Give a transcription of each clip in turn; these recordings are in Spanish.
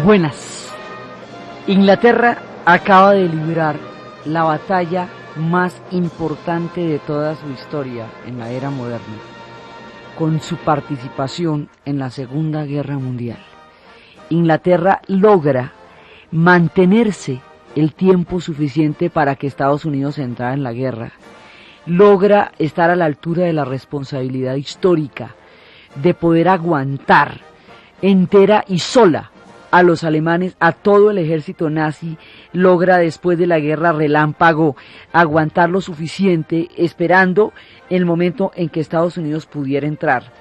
Buenas. Inglaterra acaba de librar la batalla más importante de toda su historia en la era moderna, con su participación en la Segunda Guerra Mundial. Inglaterra logra mantenerse el tiempo suficiente para que Estados Unidos entrara en la guerra, logra estar a la altura de la responsabilidad histórica de poder aguantar entera y sola a los alemanes, a todo el ejército nazi, logra después de la guerra relámpago aguantar lo suficiente, esperando el momento en que Estados Unidos pudiera entrar.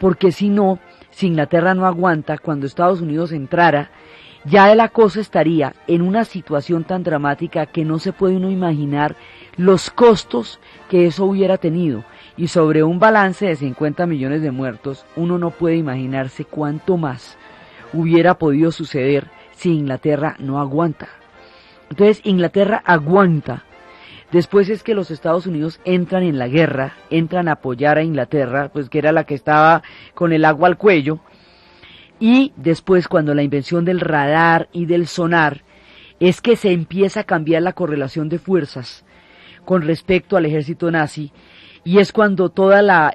Porque si no, si Inglaterra no aguanta, cuando Estados Unidos entrara, ya la cosa estaría en una situación tan dramática que no se puede uno imaginar los costos que eso hubiera tenido. Y sobre un balance de 50 millones de muertos, uno no puede imaginarse cuánto más hubiera podido suceder si Inglaterra no aguanta. Entonces Inglaterra aguanta. Después es que los Estados Unidos entran en la guerra, entran a apoyar a Inglaterra, pues que era la que estaba con el agua al cuello. Y después, cuando la invención del radar y del sonar, es que se empieza a cambiar la correlación de fuerzas con respecto al ejército nazi, y es cuando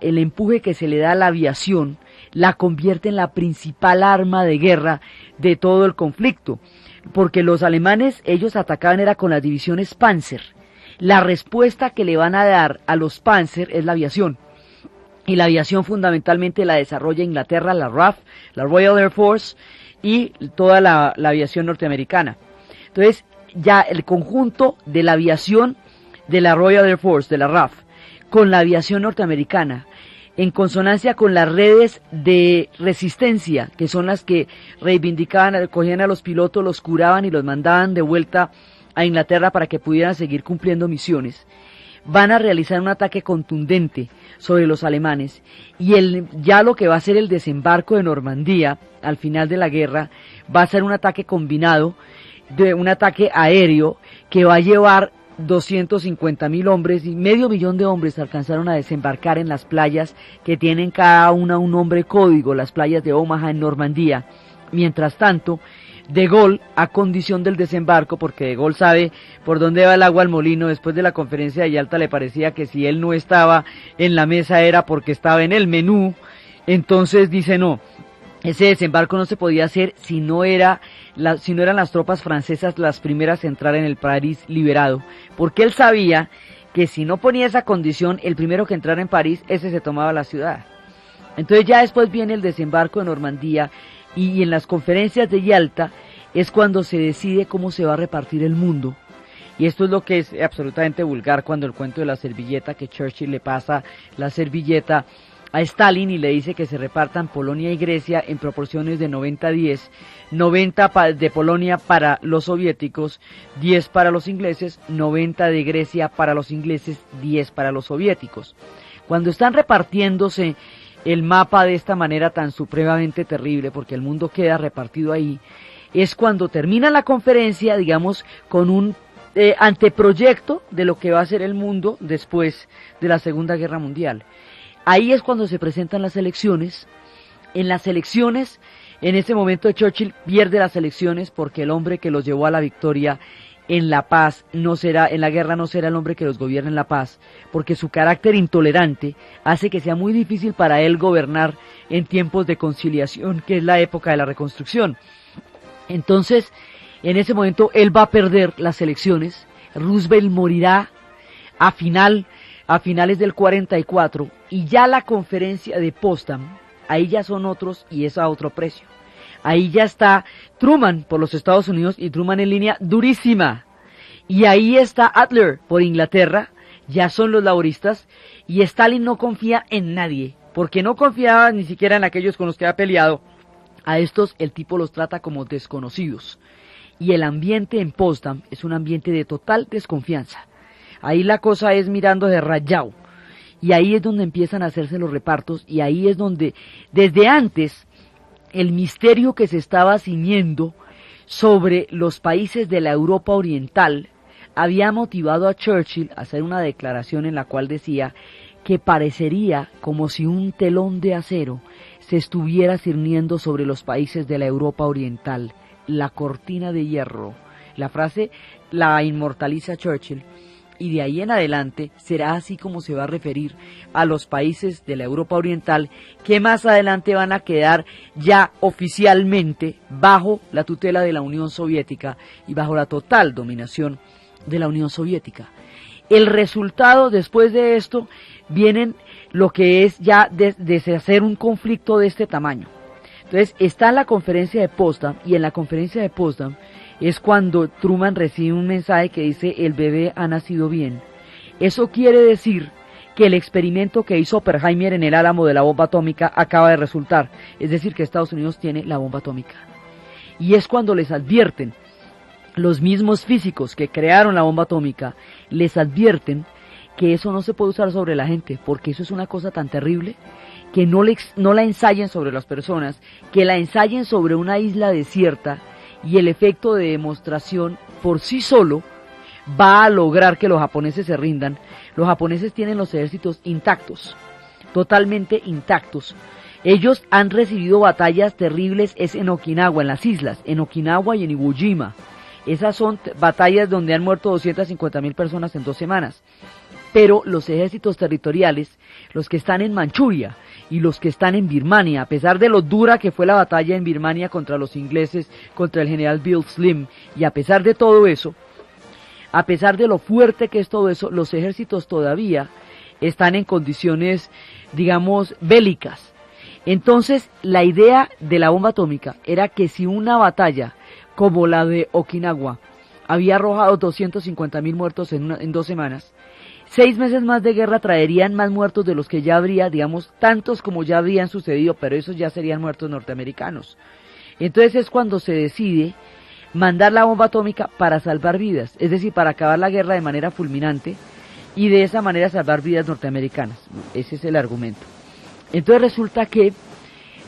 el empuje que se le da a la aviación la convierte en la principal arma de guerra de todo el conflicto, porque los alemanes, ellos atacaban era con las divisiones Panzer. La respuesta que le van a dar a los Panzer es la aviación, y la aviación fundamentalmente la desarrolla Inglaterra, la RAF, la Royal Air Force, y toda la aviación norteamericana. Entonces, ya el conjunto de la aviación de la Royal Air Force, de la RAF, con la aviación norteamericana, en consonancia con las redes de resistencia, que son las que reivindicaban, cogían a los pilotos, los curaban y los mandaban de vuelta a Inglaterra para que pudieran seguir cumpliendo misiones, van a realizar un ataque contundente sobre los alemanes, y ya lo que va a ser el desembarco de Normandía al final de la guerra va a ser un ataque combinado, de un ataque aéreo que va a llevar 250.000 hombres, y 500.000 de hombres alcanzaron a desembarcar en las playas que tienen cada una un nombre código, las playas de Omaha en Normandía. Mientras tanto, De Gaulle, a condición del desembarco, porque De Gaulle sabe por dónde va el agua al molino, después de la conferencia de Yalta le parecía que si él no estaba en la mesa era porque estaba en el menú, entonces dice no, ese desembarco no se podía hacer si no eran las tropas francesas las primeras a entrar en el París liberado, porque él sabía que si no ponía esa condición, el primero que entrara en París, ese se tomaba la ciudad. Entonces ya después viene el desembarco de Normandía, y en las conferencias de Yalta es cuando se decide cómo se va a repartir el mundo. Y esto es lo que es absolutamente vulgar, cuando el cuento de la servilleta, que Churchill le pasa la servilleta a Stalin y le dice que se repartan Polonia y Grecia en proporciones de 90-10, 90 de Polonia para los soviéticos, 10 para los ingleses, 90 de Grecia para los ingleses, 10 para los soviéticos. Cuando están repartiéndose el mapa de esta manera tan supremamente terrible, porque el mundo queda repartido ahí, es cuando termina la conferencia, digamos, con un anteproyecto de lo que va a ser el mundo después de la Segunda Guerra Mundial. Ahí es cuando se presentan las elecciones. En las elecciones, en ese momento Churchill pierde las elecciones porque el hombre que los llevó a la victoria en la paz en la guerra no será el hombre que los gobierna en la paz, porque su carácter intolerante hace que sea muy difícil para él gobernar en tiempos de conciliación, que es la época de la reconstrucción. Entonces, en ese momento él va a perder las elecciones. Roosevelt morirá a finales del 44, y ya la conferencia de Potsdam, ahí ya son otros y es a otro precio. Ahí ya está Truman por los Estados Unidos, y Truman en línea durísima. Y ahí está Adler por Inglaterra, ya son los laboristas, y Stalin no confía en nadie, porque no confiaba ni siquiera en aquellos con los que ha peleado. A estos el tipo los trata como desconocidos. Y el ambiente en Potsdam es un ambiente de total desconfianza. Ahí la cosa es mirando de rayado. Y ahí es donde empiezan a hacerse los repartos, y ahí es donde, desde antes, el misterio que se estaba ciñendo sobre los países de la Europa Oriental había motivado a Churchill a hacer una declaración en la cual decía que parecería como si un telón de acero se estuviera cerniendo sobre los países de la Europa Oriental, la cortina de hierro. La frase la inmortaliza Churchill, y de ahí en adelante será así como se va a referir a los países de la Europa Oriental, que más adelante van a quedar ya oficialmente bajo la tutela de la Unión Soviética y bajo la total dominación de la Unión Soviética. El resultado después de esto vienen lo que es ya deshacer un conflicto de este tamaño. Entonces está la conferencia de Potsdam, y en la conferencia de Potsdam es cuando Truman recibe un mensaje que dice: el bebé ha nacido bien. Eso quiere decir que el experimento que hizo Oppenheimer en el Álamo de la bomba atómica acaba de resultar, es decir, que Estados Unidos tiene la bomba atómica. Y es cuando les advierten, los mismos físicos que crearon la bomba atómica, les advierten que eso no se puede usar sobre la gente, porque eso es una cosa tan terrible, que no la ensayen sobre las personas, que la ensayen sobre una isla desierta, y el efecto de demostración por sí solo va a lograr que los japoneses se rindan. Los japoneses tienen los ejércitos intactos, totalmente intactos. Ellos han recibido batallas terribles, es en Okinawa, en las islas, en Okinawa y en Iwo Jima. Esas son batallas donde han muerto 250.000 personas en 2 semanas. Pero los ejércitos territoriales, los que están en Manchuria y los que están en Birmania, a pesar de lo dura que fue la batalla en Birmania contra los ingleses, contra el general Bill Slim, y a pesar de todo eso, a pesar de lo fuerte que es todo eso, los ejércitos todavía están en condiciones, digamos, bélicas. Entonces, la idea de la bomba atómica era que si una batalla como la de Okinawa había arrojado 250.000 muertos en 2 semanas, 6 meses más de guerra traerían más muertos de los que ya habría, digamos, tantos como ya habrían sucedido, pero esos ya serían muertos norteamericanos. Entonces es cuando se decide mandar la bomba atómica para salvar vidas, es decir, para acabar la guerra de manera fulminante y de esa manera salvar vidas norteamericanas. Ese es el argumento. Entonces resulta que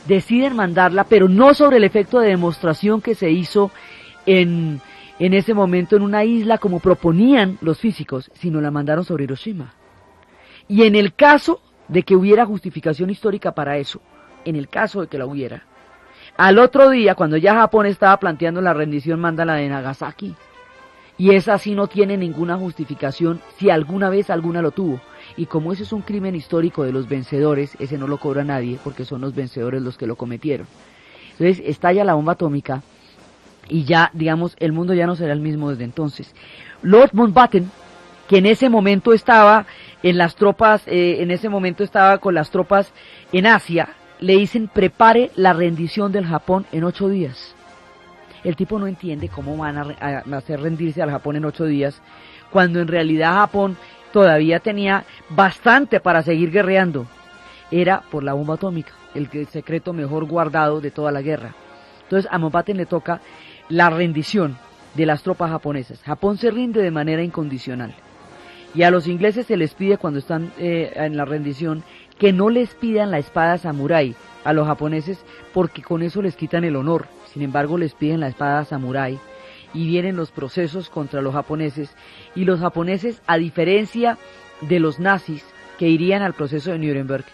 deciden mandarla, pero no sobre el efecto de demostración que se hizo en ese momento en una isla como proponían los físicos, sino la mandaron sobre Hiroshima. Y en el caso de que hubiera justificación histórica para eso, en el caso de que la hubiera, al otro día, cuando ya Japón estaba planteando la rendición, manda la de Nagasaki. Y esa sí no tiene ninguna justificación, si alguna vez alguna lo tuvo. Y como eso es un crimen histórico de los vencedores, ese no lo cobra nadie, porque son los vencedores los que lo cometieron. Entonces estalla la bomba atómica, y ya, digamos, el mundo ya no será el mismo desde entonces. Lord Mountbatten, que en ese momento estaba en las tropas, estaba con las tropas en Asia, le dicen: prepare la rendición del Japón en 8 días. El tipo no entiende cómo van a hacer rendirse al Japón en 8 días, cuando en realidad Japón todavía tenía bastante para seguir guerreando. Era por la bomba atómica, el secreto mejor guardado de toda la guerra. Entonces a Mountbatten le toca la rendición de las tropas japonesas. Japón se rinde de manera incondicional. Y a los ingleses se les pide, cuando están en la rendición, que no les pidan la espada samurái a los japoneses, porque con eso les quitan el honor. Sin embargo, les piden la espada samurái, y vienen los procesos contra los japoneses, y los japoneses, a diferencia de los nazis que irían al proceso de Nuremberg,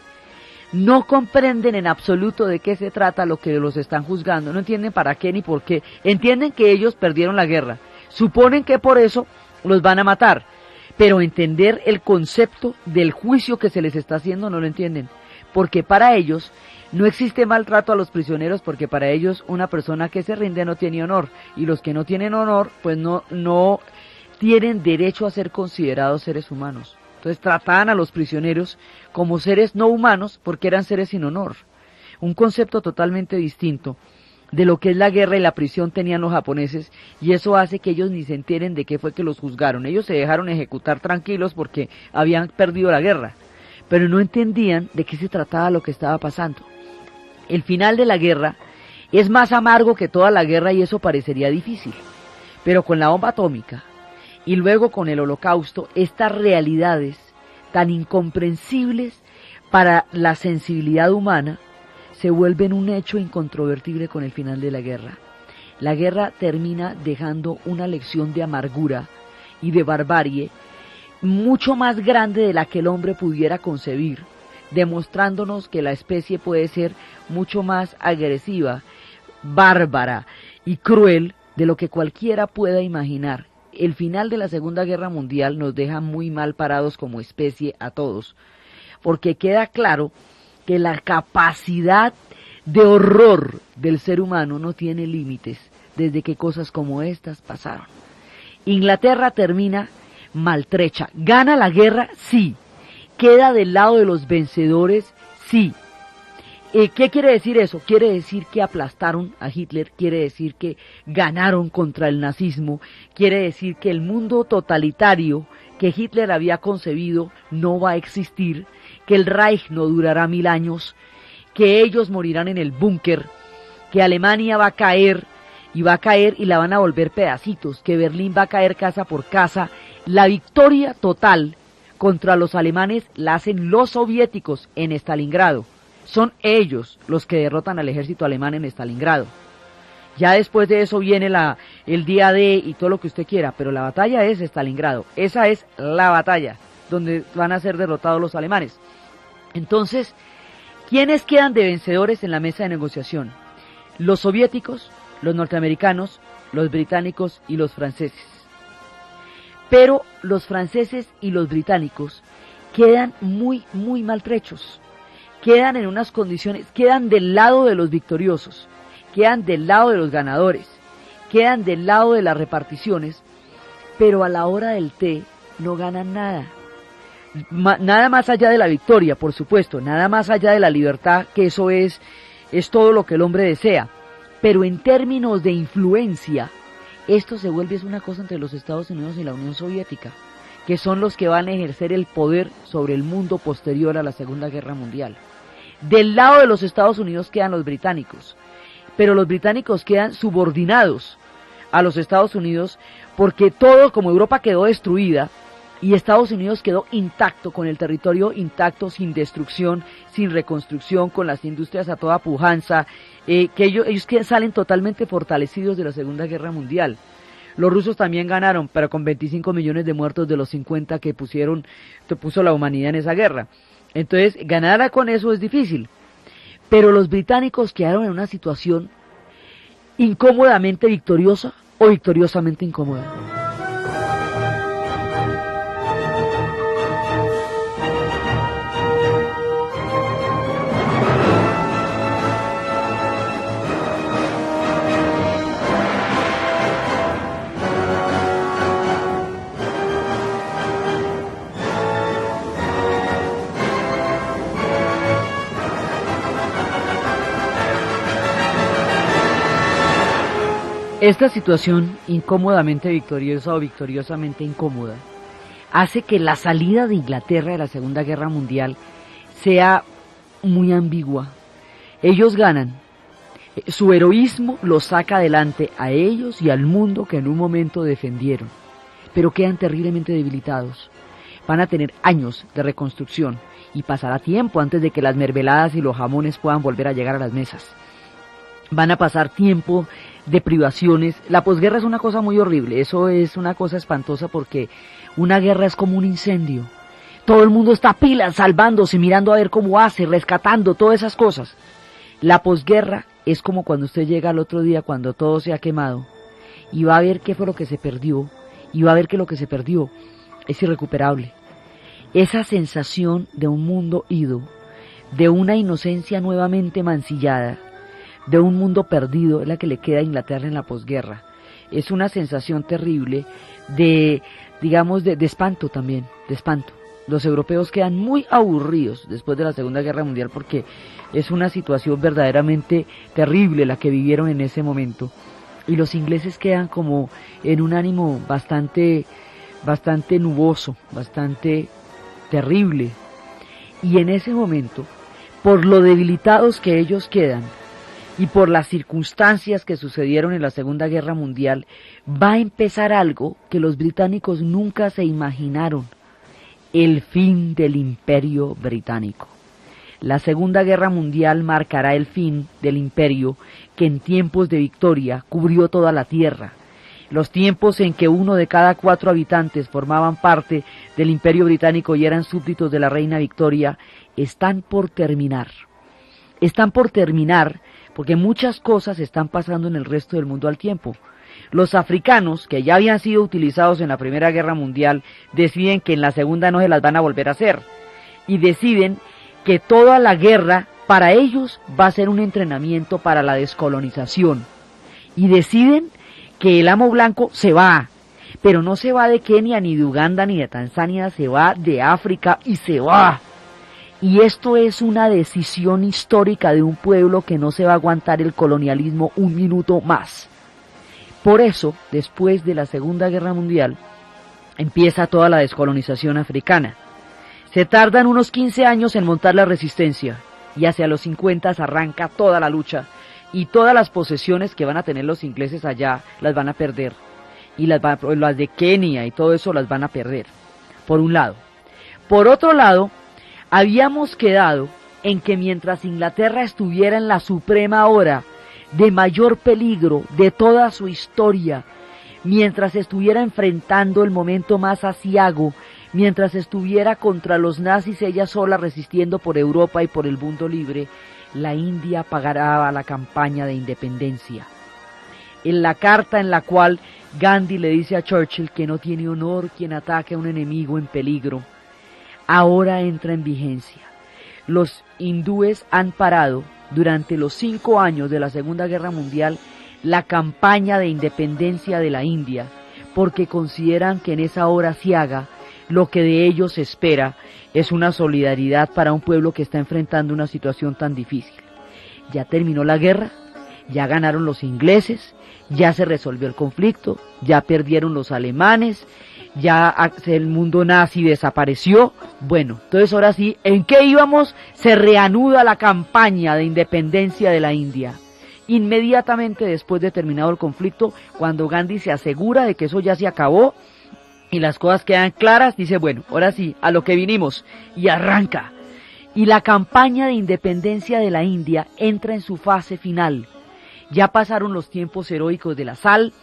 no comprenden en absoluto de qué se trata lo que los están juzgando, no entienden para qué ni por qué, entienden que ellos perdieron la guerra, suponen que por eso los van a matar, pero entender el concepto del juicio que se les está haciendo no lo entienden, porque para ellos no existe maltrato a los prisioneros, porque para ellos una persona que se rinde no tiene honor, y los que no tienen honor pues no tienen derecho a ser considerados seres humanos. Entonces trataban a los prisioneros como seres no humanos, porque eran seres sin honor. Un concepto totalmente distinto de lo que es la guerra y la prisión tenían los japoneses, y eso hace que ellos ni se enteren de qué fue que los juzgaron. Ellos se dejaron ejecutar tranquilos porque habían perdido la guerra, pero no entendían de qué se trataba lo que estaba pasando. El final de la guerra es más amargo que toda la guerra, y eso parecería difícil, pero con la bomba atómica y luego con el Holocausto, estas realidades tan incomprensibles para la sensibilidad humana se vuelven un hecho incontrovertible con el final de la guerra. La guerra termina dejando una lección de amargura y de barbarie mucho más grande de la que el hombre pudiera concebir, demostrándonos que la especie puede ser mucho más agresiva, bárbara y cruel de lo que cualquiera pueda imaginar. El final de la Segunda Guerra Mundial nos deja muy mal parados como especie a todos, porque queda claro que la capacidad de horror del ser humano no tiene límites desde que cosas como estas pasaron. Inglaterra termina maltrecha. ¿Gana la guerra? Sí. ¿Queda del lado de los vencedores? Sí. ¿Qué quiere decir eso? Quiere decir que aplastaron a Hitler, quiere decir que ganaron contra el nazismo, quiere decir que el mundo totalitario que Hitler había concebido no va a existir, que el Reich no durará 1000 años, que ellos morirán en el búnker, que Alemania va a caer y la van a volver pedacitos, que Berlín va a caer casa por casa. La victoria total contra los alemanes la hacen los soviéticos en Stalingrado. Son ellos los que derrotan al ejército alemán en Stalingrado. Ya después de eso viene el día D y todo lo que usted quiera, pero la batalla es Stalingrado. Esa es la batalla donde van a ser derrotados los alemanes. Entonces, ¿quiénes quedan de vencedores en la mesa de negociación? Los soviéticos, los norteamericanos, los británicos y los franceses. Pero los franceses y los británicos quedan muy, muy maltrechos. Quedan en unas condiciones, quedan del lado de los victoriosos, quedan del lado de los ganadores, quedan del lado de las reparticiones, pero a la hora del té no ganan nada. Nada más allá de la victoria, por supuesto, nada más allá de la libertad, que eso es todo lo que el hombre desea. Pero en términos de influencia, esto se vuelve una cosa entre los Estados Unidos y la Unión Soviética, que son los que van a ejercer el poder sobre el mundo posterior a la Segunda Guerra Mundial. Del lado de los Estados Unidos quedan los británicos, pero los británicos quedan subordinados a los Estados Unidos porque todo, como Europa quedó destruida y Estados Unidos quedó intacto, con el territorio intacto, sin destrucción, sin reconstrucción, con las industrias a toda pujanza, que ellos salen totalmente fortalecidos de la Segunda Guerra Mundial. Los rusos también ganaron, pero con 25 millones de muertos de los 50 que puso la humanidad en esa guerra. Entonces, ganar con eso es difícil. Pero los británicos quedaron en una situación incómodamente victoriosa o victoriosamente incómoda. Esta situación incómodamente victoriosa o victoriosamente incómoda hace que la salida de Inglaterra de la Segunda Guerra Mundial sea muy ambigua. Ellos ganan, su heroísmo los saca adelante a ellos y al mundo que en un momento defendieron, pero quedan terriblemente debilitados. Van a tener años de reconstrucción y pasará tiempo antes de que las mermeladas y los jamones puedan volver a llegar a las mesas. Van a pasar tiempo de privaciones. La posguerra es una cosa muy horrible, eso es una cosa espantosa porque una guerra es como un incendio. Todo el mundo está a pilas, salvándose, mirando a ver cómo hace, rescatando, todas esas cosas. La posguerra es como cuando usted llega al otro día, cuando todo se ha quemado, y va a ver qué fue lo que se perdió, y va a ver que lo que se perdió es irrecuperable. Esa sensación de un mundo ido, de una inocencia nuevamente mancillada, de un mundo perdido, es la que le queda a Inglaterra en la posguerra. Es una sensación terrible de espanto también, de espanto. Los europeos quedan muy aburridos después de la Segunda Guerra Mundial porque es una situación verdaderamente terrible la que vivieron en ese momento. Y los ingleses quedan como en un ánimo bastante nuboso, bastante terrible. Y en ese momento, por lo debilitados que ellos quedan, y por las circunstancias que sucedieron en la Segunda Guerra Mundial, va a empezar algo que los británicos nunca se imaginaron: el fin del Imperio Británico. La Segunda Guerra Mundial marcará el fin del imperio que en tiempos de victoria cubrió toda la tierra. los tiempos en que 1 de cada 4 habitantes formaban parte del Imperio Británico y eran súbditos de la reina Victoria, están por terminar. Están por terminar porque muchas cosas están pasando en el resto del mundo al tiempo. Los africanos, que ya habían sido utilizados en la Primera Guerra Mundial, deciden que en la Segunda no se las van a volver a hacer. Y deciden que toda la guerra para ellos va a ser un entrenamiento para la descolonización. Y deciden que el amo blanco se va, pero no se va de Kenia, ni de Uganda, ni de Tanzania, se va de África y se va. Y esto es una decisión histórica de un pueblo que no se va a aguantar el colonialismo un minuto más. Por eso, después de la Segunda Guerra Mundial, empieza toda la descolonización africana. Se tardan unos 15 años en montar la resistencia, y hacia los 50 arranca toda la lucha, y todas las posesiones que van a tener los ingleses allá las van a perder, y las de Kenia y todo eso las van a perder, por un lado. Por otro lado, habíamos quedado en que mientras Inglaterra estuviera en la suprema hora de mayor peligro de toda su historia, mientras estuviera enfrentando el momento más aciago, mientras estuviera contra los nazis ella sola resistiendo por Europa y por el mundo libre, la India pagará la campaña de independencia. En la carta en la cual Gandhi le dice a Churchill que no tiene honor quien ataque a un enemigo en peligro, ahora entra en vigencia. Los hindúes han parado durante los 5 años de la Segunda Guerra Mundial la campaña de independencia de la India, porque consideran que en esa hora aciaga lo que de ellos se espera es una solidaridad para un pueblo que está enfrentando una situación tan difícil. Ya terminó la guerra, ya ganaron los ingleses, ya se resolvió el conflicto, ya perdieron los alemanes, ya el mundo nazi desapareció. Bueno, entonces ahora sí, ¿en qué íbamos? Se reanuda la campaña de independencia de la India. Inmediatamente después de terminado el conflicto, cuando Gandhi se asegura de que eso ya se acabó y las cosas quedan claras, dice, bueno, ahora sí, a lo que vinimos, y arranca. Y la campaña de independencia de la India entra en su fase final. Ya pasaron los tiempos heroicos de la sal,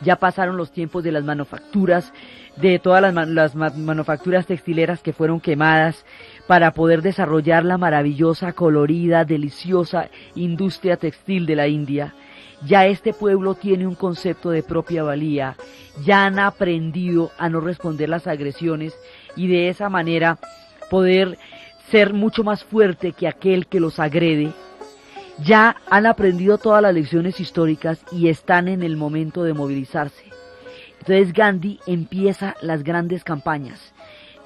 ya pasaron los tiempos de las manufacturas, de todas las manufacturas textileras que fueron quemadas para poder desarrollar la maravillosa, colorida, deliciosa industria textil de la India. Ya este pueblo tiene un concepto de propia valía, ya han aprendido a no responder las agresiones y de esa manera poder ser mucho más fuerte que aquel que los agrede. Ya han aprendido todas las lecciones históricas y están en el momento de movilizarse. Entonces Gandhi empieza las grandes campañas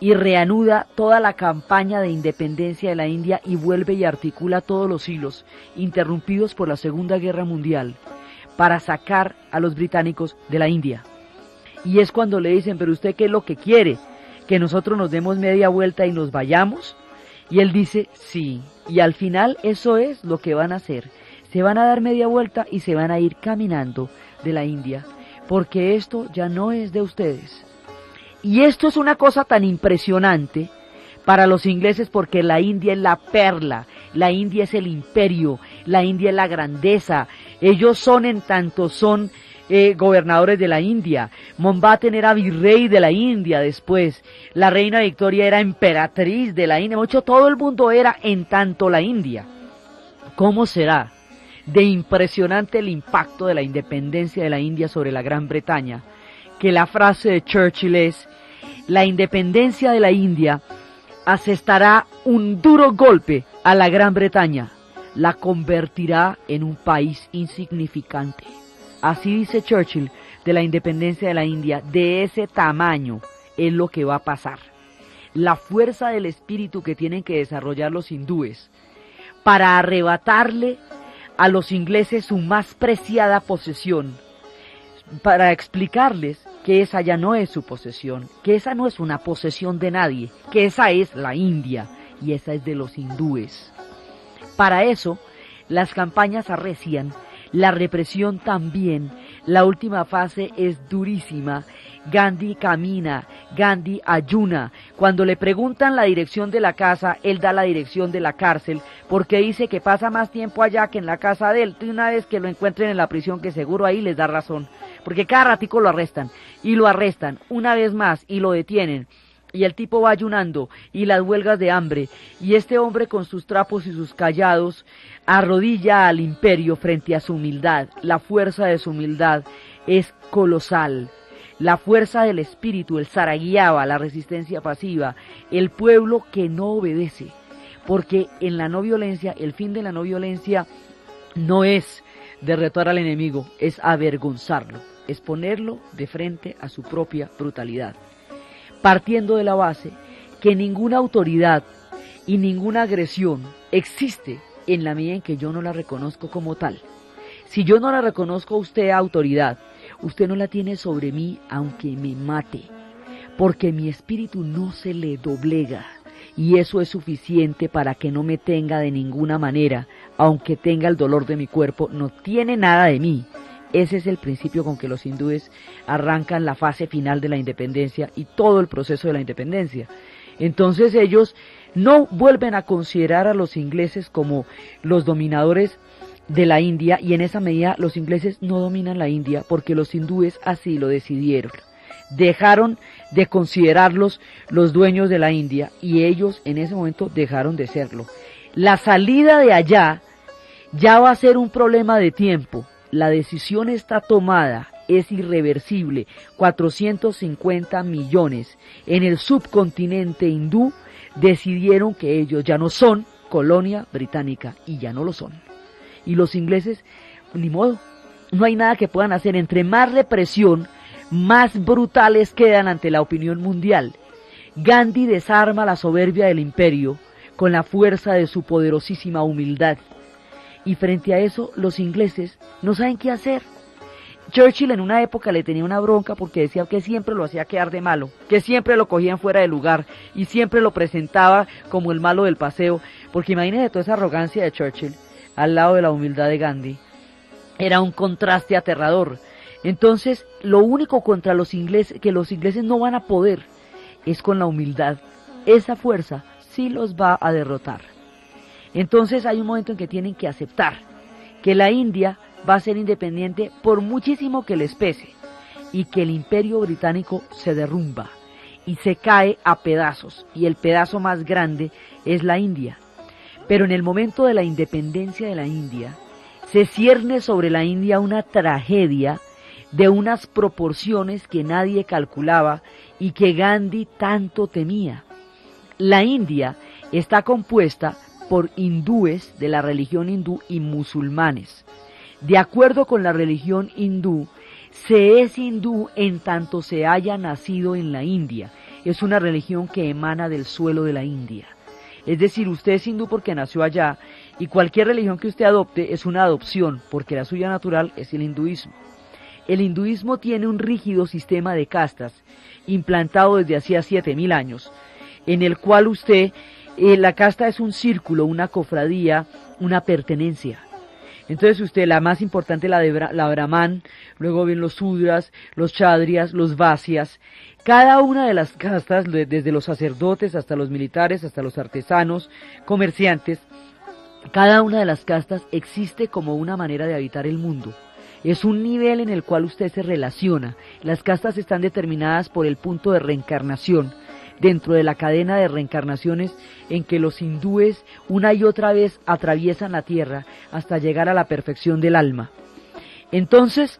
y reanuda toda la campaña de independencia de la India y vuelve y articula todos los hilos interrumpidos por la Segunda Guerra Mundial para sacar a los británicos de la India. Y es cuando le dicen, pero usted ¿qué es lo que quiere? ¿Que nosotros nos demos media vuelta y nos vayamos? Y él dice, sí, y al final eso es lo que van a hacer. Se van a dar media vuelta y se van a ir caminando de la India, porque esto ya no es de ustedes. Y esto es una cosa tan impresionante para los ingleses porque la India es la perla, la India es el imperio, la India es la grandeza. Ellos son en tanto son gobernadores de la India. Mountbatten era virrey de la India después. La reina Victoria era emperatriz de la India. Mucho todo el mundo era en tanto la India. ¿Cómo será de impresionante el impacto de la independencia de la India sobre la Gran Bretaña? Que la frase de Churchill es: la independencia de la India asestará un duro golpe a la Gran Bretaña, la convertirá en un país insignificante. Así dice Churchill de la independencia de la India. De ese tamaño es lo que va a pasar. La fuerza del espíritu que tienen que desarrollar los hindúes para arrebatarle a los ingleses su más preciada posesión, para explicarles que esa ya no es su posesión, que esa no es una posesión de nadie, que esa es la India y esa es de los hindúes. Para eso, las campañas arrecian, la represión también, la última fase es durísima. Gandhi camina, Gandhi ayuna. Cuando le preguntan la dirección de la casa, él da la dirección de la cárcel, porque dice que pasa más tiempo allá que en la casa de él. Y una vez que lo encuentren en la prisión, que seguro ahí les da razón, porque cada ratico lo arrestan, y lo arrestan una vez más, y lo detienen, y el tipo va ayunando, y las huelgas de hambre, y este hombre con sus trapos y sus callados arrodilla al imperio frente a su humildad. La fuerza de su humildad es colosal. La fuerza del espíritu, el Saraguiaba, la resistencia pasiva, el pueblo que no obedece, porque en la no violencia, el fin de la no violencia no es derrotar al enemigo, es avergonzarlo, es ponerlo de frente a su propia brutalidad, partiendo de la base que ninguna autoridad y ninguna agresión existe en la medida en que yo no la reconozco como tal. Si yo no la reconozco a usted autoridad, usted no la tiene sobre mí aunque me mate, porque mi espíritu no se le doblega, y eso es suficiente para que no me tenga de ninguna manera, aunque tenga el dolor de mi cuerpo, no tiene nada de mí. Ese es el principio con que los hindúes arrancan la fase final de la independencia y todo el proceso de la independencia. Entonces ellos no vuelven a considerar a los ingleses como los dominadores de la India, y en esa medida los ingleses no dominan la India porque los hindúes así lo decidieron. Dejaron de considerarlos los dueños de la India y ellos en ese momento dejaron de serlo. La salida de allá ya va a ser un problema de tiempo. La decisión está tomada, es irreversible. 450 millones en el subcontinente hindú decidieron que ellos ya no son colonia británica y ya no lo son. Y los ingleses, ni modo, no hay nada que puedan hacer. Entre más represión, más brutales quedan ante la opinión mundial. Gandhi desarma la soberbia del imperio con la fuerza de su poderosísima humildad. Y frente a eso, los ingleses no saben qué hacer. Churchill en una época le tenía una bronca porque decía que siempre lo hacía quedar de malo, que siempre lo cogían fuera de lugar y siempre lo presentaba como el malo del paseo, porque imagínese toda esa arrogancia de Churchill al lado de la humildad de Gandhi. Era un contraste aterrador. Entonces, lo único contra los ingleses, que los ingleses no van a poder, es con la humildad. Esa fuerza sí los va a derrotar. Entonces hay un momento en que tienen que aceptar que la India va a ser independiente por muchísimo que les pese, y que el imperio británico se derrumba y se cae a pedazos, y el pedazo más grande es la India. Pero en el momento de la independencia de la India, se cierne sobre la India una tragedia de unas proporciones que nadie calculaba y que Gandhi tanto temía. La India está compuesta por hindúes de la religión hindú y musulmanes. De acuerdo con la religión hindú, se es hindú en tanto se haya nacido en la India. Es una religión que emana del suelo de la India. Es decir, usted es hindú porque nació allá, y cualquier religión que usted adopte es una adopción, porque la suya natural es el hinduismo. El hinduismo tiene un rígido sistema de castas, implantado desde hacía 7000 años, en el cual usted, la casta es un círculo, una cofradía, una pertenencia. Entonces usted, la más importante, la Brahman, luego vienen los Sudras, los Chadrias, los Vaisyas. Cada una de las castas, desde los sacerdotes hasta los militares, hasta los artesanos, comerciantes, cada una de las castas existe como una manera de habitar el mundo. Es un nivel en el cual usted se relaciona. Las castas están determinadas por el punto de reencarnación, dentro de la cadena de reencarnaciones en que los hindúes una y otra vez atraviesan la tierra hasta llegar a la perfección del alma. Entonces,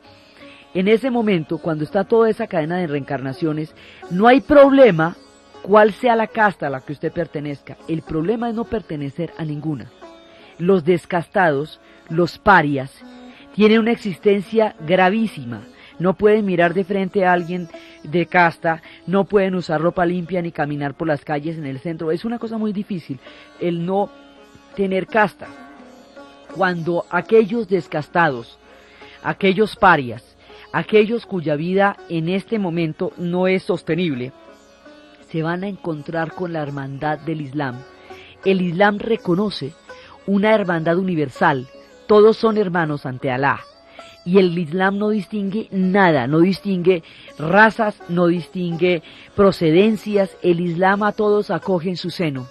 en ese momento, cuando está toda esa cadena de reencarnaciones, no hay problema cuál sea la casta a la que usted pertenezca. El problema es no pertenecer a ninguna. Los descastados, los parias, tienen una existencia gravísima. No pueden mirar de frente a alguien de casta, no pueden usar ropa limpia ni caminar por las calles en el centro. Es una cosa muy difícil el no tener casta. Cuando aquellos descastados, aquellos parias, aquellos cuya vida en este momento no es sostenible, se van a encontrar con la hermandad del Islam. El Islam reconoce una hermandad universal. Todos son hermanos ante Alá. Y el Islam no distingue nada, no distingue razas, no distingue procedencias. El Islam a todos acoge en su seno.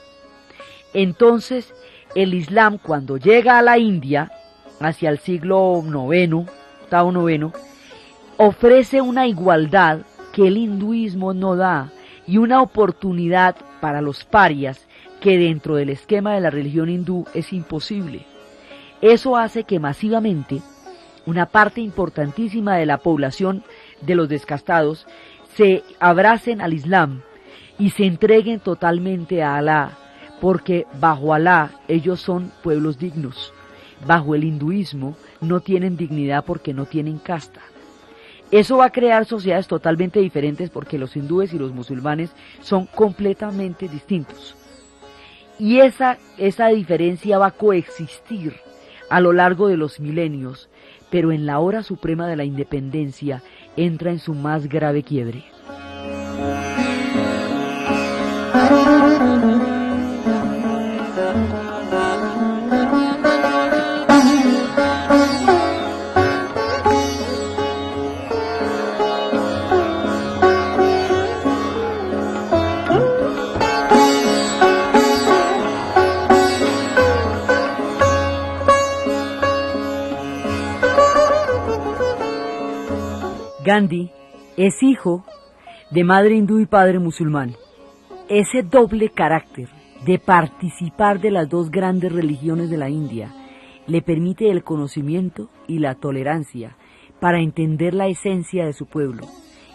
Entonces, el Islam, cuando llega a la India, hacia el siglo IX, octavo, noveno, ofrece una igualdad que el hinduismo no da y una oportunidad para los parias que dentro del esquema de la religión hindú es imposible. Eso hace que masivamente una parte importantísima de la población de los descastados se abracen al Islam y se entreguen totalmente a Alá, porque bajo Alá ellos son pueblos dignos. Bajo el hinduismo no tienen dignidad porque no tienen casta. Eso va a crear sociedades totalmente diferentes porque los hindúes y los musulmanes son completamente distintos. Y esa diferencia va a coexistir a lo largo de los milenios, pero en la hora suprema de la independencia entra en su más grave quiebre. Gandhi es hijo de madre hindú y padre musulmán. Ese doble carácter de participar de las dos grandes religiones de la India le permite el conocimiento y la tolerancia para entender la esencia de su pueblo.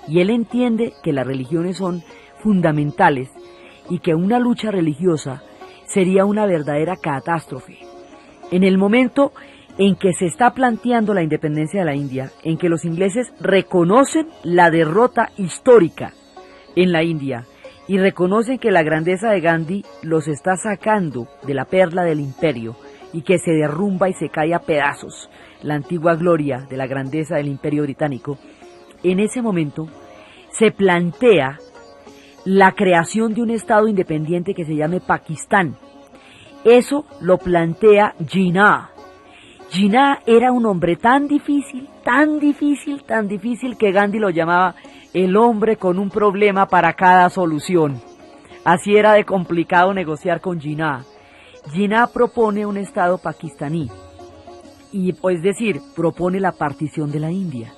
Y él entiende que las religiones son fundamentales y que una lucha religiosa sería una verdadera catástrofe. En el momento en que se está planteando la independencia de la India, en que los ingleses reconocen la derrota histórica en la India y reconocen que la grandeza de Gandhi los está sacando de la perla del imperio y que se derrumba y se cae a pedazos la antigua gloria de la grandeza del imperio británico, en ese momento se plantea la creación de un estado independiente que se llame Pakistán. Eso lo plantea Jinnah. Jinnah era un hombre tan difícil que Gandhi lo llamaba el hombre con un problema para cada solución. Así era de complicado negociar con Jinnah. Jinnah propone un estado pakistaní, y es decir, propone la partición de la India.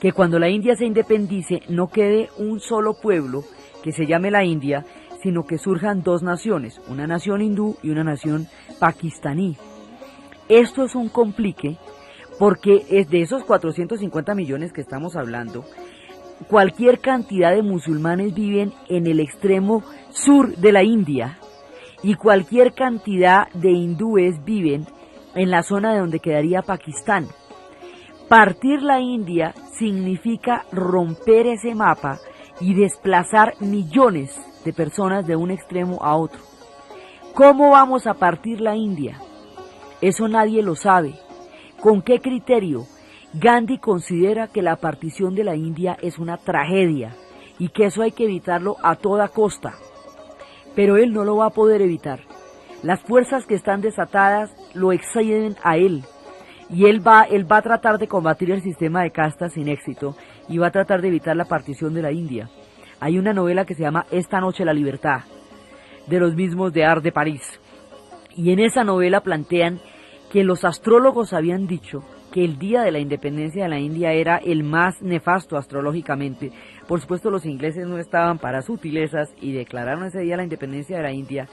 Que cuando la India se independice no quede un solo pueblo que se llame la India, sino que surjan dos naciones, una nación hindú y una nación pakistaní. Esto es un complique porque es de esos 450 millones que estamos hablando, cualquier cantidad de musulmanes viven en el extremo sur de la India y cualquier cantidad de hindúes viven en la zona de donde quedaría Pakistán. Partir la India significa romper ese mapa y desplazar millones de personas de un extremo a otro. ¿Cómo vamos a partir la India? Eso nadie lo sabe. ¿Con qué criterio? Gandhi considera que la partición de la India es una tragedia y que eso hay que evitarlo a toda costa. Pero él no lo va a poder evitar. Las fuerzas que están desatadas lo exceden a él. Y él va a tratar de combatir el sistema de castas sin éxito y va a tratar de evitar la partición de la India. Hay una novela que se llama Esta noche la libertad, de los mismos de Art de París. Y en esa novela plantean que los astrólogos habían dicho que el día de la independencia de la India era el más nefasto astrológicamente. Por supuesto, los ingleses no estaban para sutilezas y declararon ese día la independencia de la India.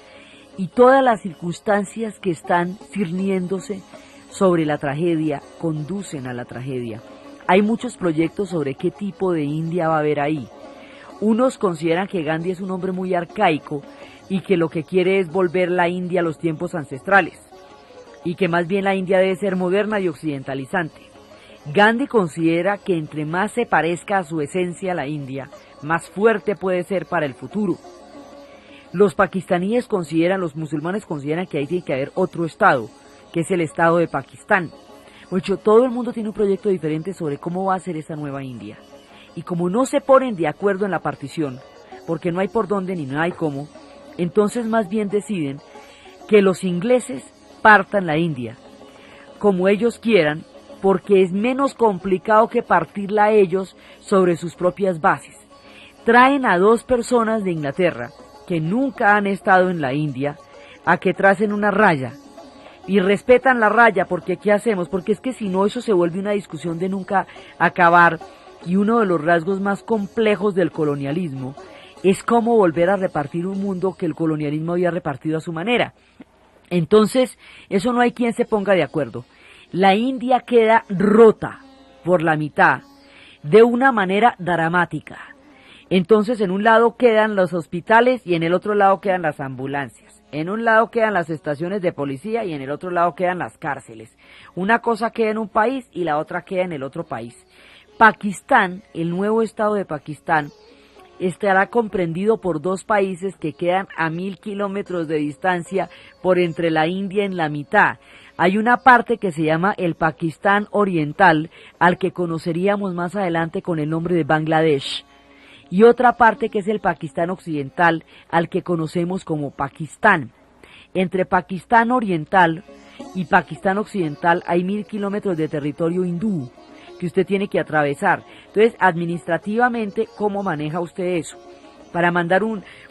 Y todas las circunstancias que están cirniéndose sobre la tragedia conducen a la tragedia. Hay muchos proyectos sobre qué tipo de India va a haber ahí. Unos consideran que Gandhi es un hombre muy arcaico y que lo que quiere es volver la India a los tiempos ancestrales, y que más bien la India debe ser moderna y occidentalizante. Gandhi considera que entre más se parezca a su esencia la India, más fuerte puede ser para el futuro. Los pakistaníes los musulmanes consideran que ahí tiene que haber otro estado, que es el estado de Pakistán. Mucho, todo el mundo tiene un proyecto diferente sobre cómo va a ser esa nueva India. Y como no se ponen de acuerdo en la partición, porque no hay por dónde ni no hay cómo, entonces más bien deciden que los ingleses partan la India como ellos quieran, porque es menos complicado que partirla ellos sobre sus propias bases. Traen a dos personas de Inglaterra que nunca han estado en la India a que tracen una raya y respetan la raya, porque ¿qué hacemos? Porque es que si no, eso se vuelve una discusión de nunca acabar y uno de los rasgos más complejos del colonialismo es cómo volver a repartir un mundo que el colonialismo había repartido a su manera. Entonces, eso no hay quien se ponga de acuerdo. La India queda rota por la mitad de una manera dramática. Entonces, en un lado quedan los hospitales y en el otro lado quedan las ambulancias. En un lado quedan las estaciones de policía y en el otro lado quedan las cárceles. Una cosa queda en un país y la otra queda en el otro país. Pakistán, el nuevo estado de Pakistán, estará comprendido por dos países que quedan a 1000 kilómetros de distancia por entre la India en la mitad. Hay una parte que se llama el Pakistán Oriental, al que conoceríamos más adelante con el nombre de Bangladesh, y otra parte que es el Pakistán Occidental, al que conocemos como Pakistán. Entre Pakistán Oriental y Pakistán Occidental hay 1000 kilómetros de territorio hindú que usted tiene que atravesar. Entonces, administrativamente, ¿cómo maneja usted eso? Para mandar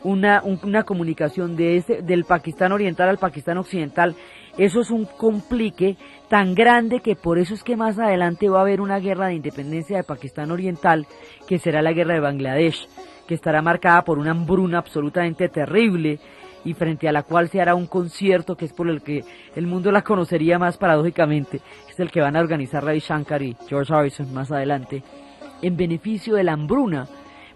una comunicación del Pakistán Oriental al Pakistán Occidental, eso es un complique tan grande que por eso es que más adelante va a haber una guerra de independencia de Pakistán Oriental, que será la guerra de Bangladesh, que estará marcada por una hambruna absolutamente terrible y frente a la cual se hará un concierto que es por el que el mundo la conocería más paradójicamente, es el que van a organizar Ravi Shankar y George Harrison más adelante, en beneficio de la hambruna,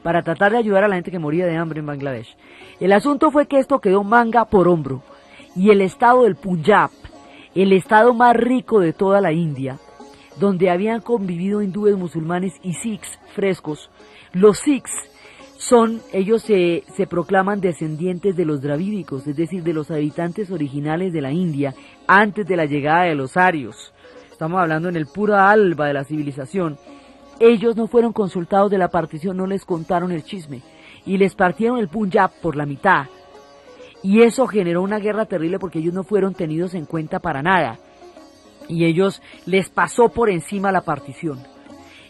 para tratar de ayudar a la gente que moría de hambre en Bangladesh. El asunto fue que esto quedó manga por hombro, y el estado del Punjab, el estado más rico de toda la India, donde habían convivido hindúes, musulmanes y sikhs frescos. Los sikhs ellos se proclaman descendientes de los dravídicos, es decir, de los habitantes originales de la India, antes de la llegada de los arios. Estamos hablando en el pura alba de la civilización. Ellos no fueron consultados de la partición, no les contaron el chisme, y les partieron el Punjab por la mitad. Y eso generó una guerra terrible porque ellos no fueron tenidos en cuenta para nada. Y ellos les pasó por encima la partición.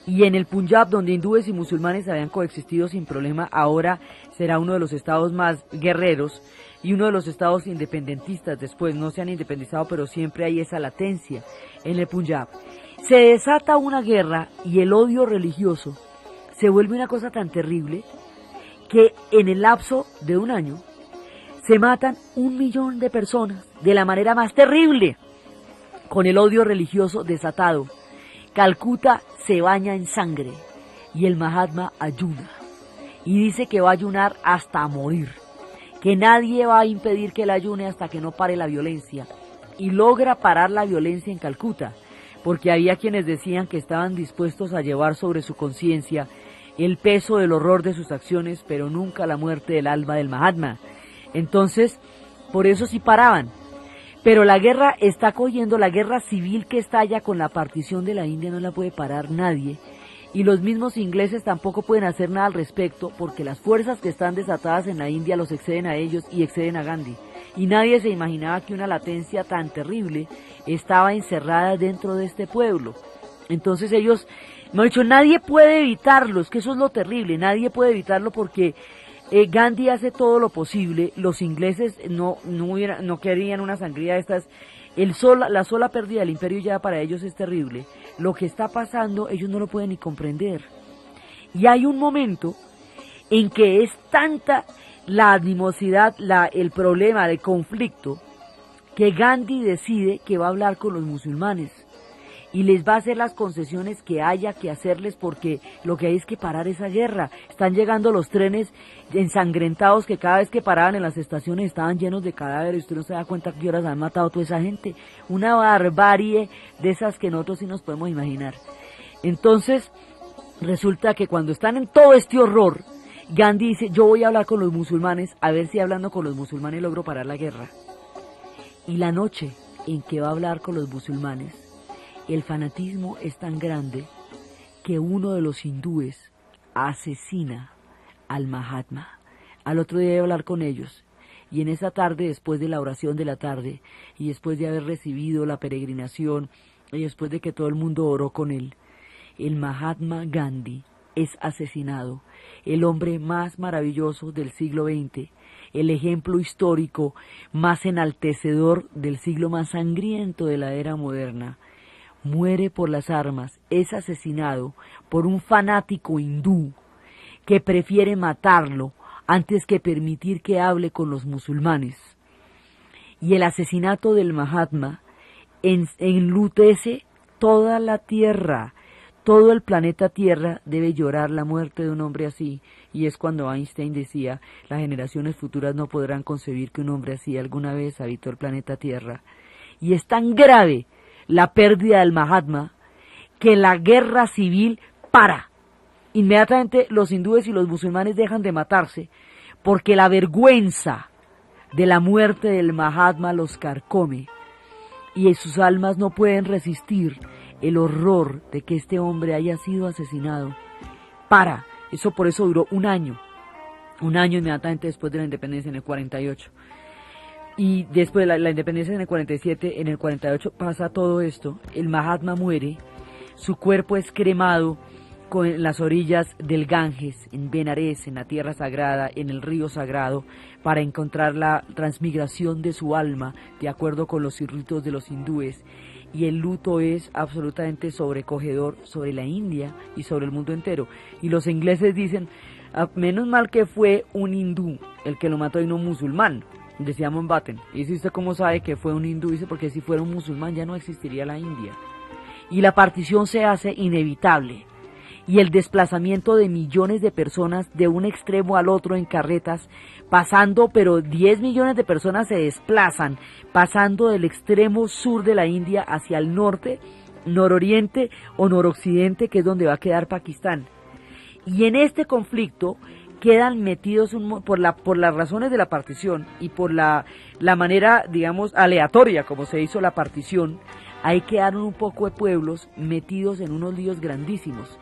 Y en el Punjab, donde hindúes y musulmanes habían coexistido sin problema, ahora será uno de los estados más guerreros y uno de los estados independentistas. Después no se han independizado, pero siempre hay esa latencia en el Punjab. Se desata una guerra y el odio religioso se vuelve una cosa tan terrible que en el lapso de un año se matan 1 millón de personas de la manera más terrible, con el odio religioso desatado. Calcuta se baña en sangre y el Mahatma ayuna y dice que va a ayunar hasta morir, que nadie va a impedir que él ayune hasta que no pare la violencia, y logra parar la violencia en Calcuta, porque había quienes decían que estaban dispuestos a llevar sobre su conciencia el peso del horror de sus acciones, pero nunca la muerte del alma del Mahatma. Entonces, por eso sí paraban. Pero la guerra está cogiendo, la guerra civil que estalla con la partición de la India no la puede parar nadie, y los mismos ingleses tampoco pueden hacer nada al respecto, porque las fuerzas que están desatadas en la India los exceden a ellos y exceden a Gandhi, y nadie se imaginaba que una latencia tan terrible estaba encerrada dentro de este pueblo. Entonces ellos, me han dicho, nadie puede evitarlo, es que eso es lo terrible, nadie puede evitarlo porque Gandhi hace todo lo posible. Los ingleses no querían una sangría de estas. La sola pérdida del imperio ya para ellos es terrible. Lo que está pasando ellos no lo pueden ni comprender. Y hay un momento en que es tanta la animosidad, el problema, el conflicto, que Gandhi decide que va a hablar con los musulmanes y les va a hacer las concesiones que haya que hacerles, porque lo que hay es que parar esa guerra. Están llegando los trenes ensangrentados que cada vez que paraban en las estaciones estaban llenos de cadáveres. Usted no se da cuenta qué horas han matado a toda esa gente. Una barbarie de esas que nosotros sí nos podemos imaginar. Entonces, resulta que cuando están en todo este horror, Gandhi dice, yo voy a hablar con los musulmanes, a ver si hablando con los musulmanes logro parar la guerra. Y la noche en que va a hablar con los musulmanes, el fanatismo es tan grande que uno de los hindúes asesina al Mahatma. Al otro día iba a hablar con ellos, y en esa tarde, después de la oración de la tarde, y después de haber recibido la peregrinación, y después de que todo el mundo oró con él, el Mahatma Gandhi es asesinado, el hombre más maravilloso del siglo XX, el ejemplo histórico más enaltecedor del siglo más sangriento de la era moderna, muere por las armas, es asesinado por un fanático hindú que prefiere matarlo antes que permitir que hable con los musulmanes. Y el asesinato del Mahatma enlutece toda la Tierra. Todo el planeta Tierra debe llorar la muerte de un hombre así, y es cuando Einstein decía, las generaciones futuras no podrán concebir que un hombre así alguna vez habitó el planeta Tierra. Y es tan grave la pérdida del Mahatma que la guerra civil para. Inmediatamente los hindúes y los musulmanes dejan de matarse, porque la vergüenza de la muerte del Mahatma los carcome, y sus almas no pueden resistir el horror de que este hombre haya sido asesinado. Por eso duró un año inmediatamente después de la independencia, en el 48. Y después de la independencia en el 47, en el 48 pasa todo esto, el Mahatma muere, su cuerpo es cremado en las orillas del Ganges, en Benares, en la tierra sagrada, en el río sagrado, para encontrar la transmigración de su alma, de acuerdo con los ritos de los hindúes. Y el luto es absolutamente sobrecogedor sobre la India y sobre el mundo entero. Y los ingleses dicen, menos mal que fue un hindú el que lo mató y no un musulmán, decía Mountbatten. Y dice, ¿usted cómo sabe que fue un hindú? Dice, porque si fuera un musulmán ya no existiría la India. Y la partición se hace inevitable. Y el desplazamiento de millones de personas de un extremo al otro en carretas, pero 10 millones de personas se desplazan, pasando del extremo sur de la India hacia el norte, nororiente o noroccidente, que es donde va a quedar Pakistán. Y en este conflicto quedan metidos por las razones de la partición y por la manera, digamos, aleatoria como se hizo la partición, ahí quedaron un poco de pueblos metidos en unos líos grandísimos,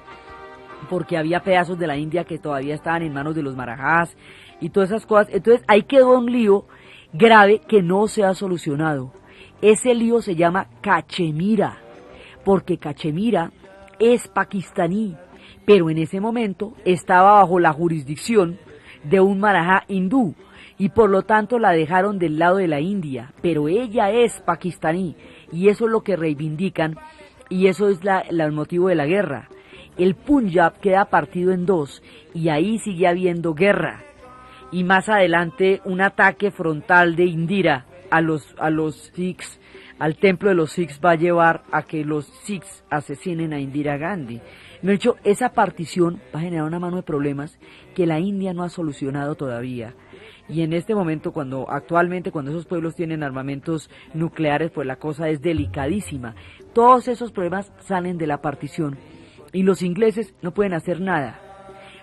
porque había pedazos de la India que todavía estaban en manos de los marajás y todas esas cosas. Entonces ahí quedó un lío grave que no se ha solucionado. Ese lío se llama Cachemira, porque Cachemira es pakistaní, pero en ese momento estaba bajo la jurisdicción de un marajá hindú, y por lo tanto la dejaron del lado de la India, pero ella es pakistaní, y eso es lo que reivindican, y eso es el motivo de la guerra. El Punjab queda partido en dos, y ahí sigue habiendo guerra, y más adelante un ataque frontal de Indira a los Sikhs, al templo de los Sikhs, va a llevar a que los Sikhs asesinen a Indira Gandhi. De hecho, esa partición va a generar una mano de problemas que la India no ha solucionado todavía. Y en este momento, actualmente cuando esos pueblos tienen armamentos nucleares, pues la cosa es delicadísima. Todos esos problemas salen de la partición y los ingleses no pueden hacer nada,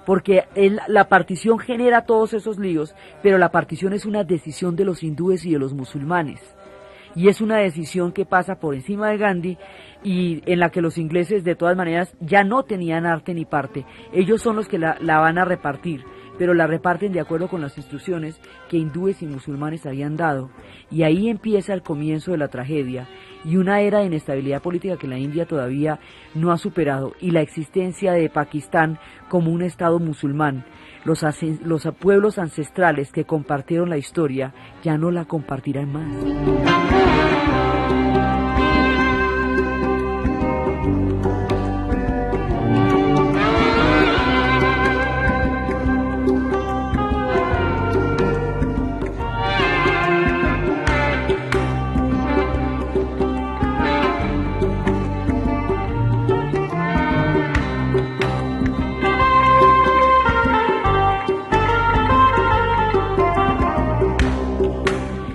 porque la partición genera todos esos líos, pero la partición es una decisión de los hindúes y de los musulmanes. Y es una decisión que pasa por encima de Gandhi y en la que los ingleses de todas maneras ya no tenían arte ni parte. Ellos son los que la van a repartir, pero la reparten de acuerdo con las instrucciones que hindúes y musulmanes habían dado. Y ahí empieza el comienzo de la tragedia y una era de inestabilidad política que la India todavía no ha superado, y la existencia de Pakistán como un estado musulmán. Los pueblos ancestrales que compartieron la historia ya no la compartirán más.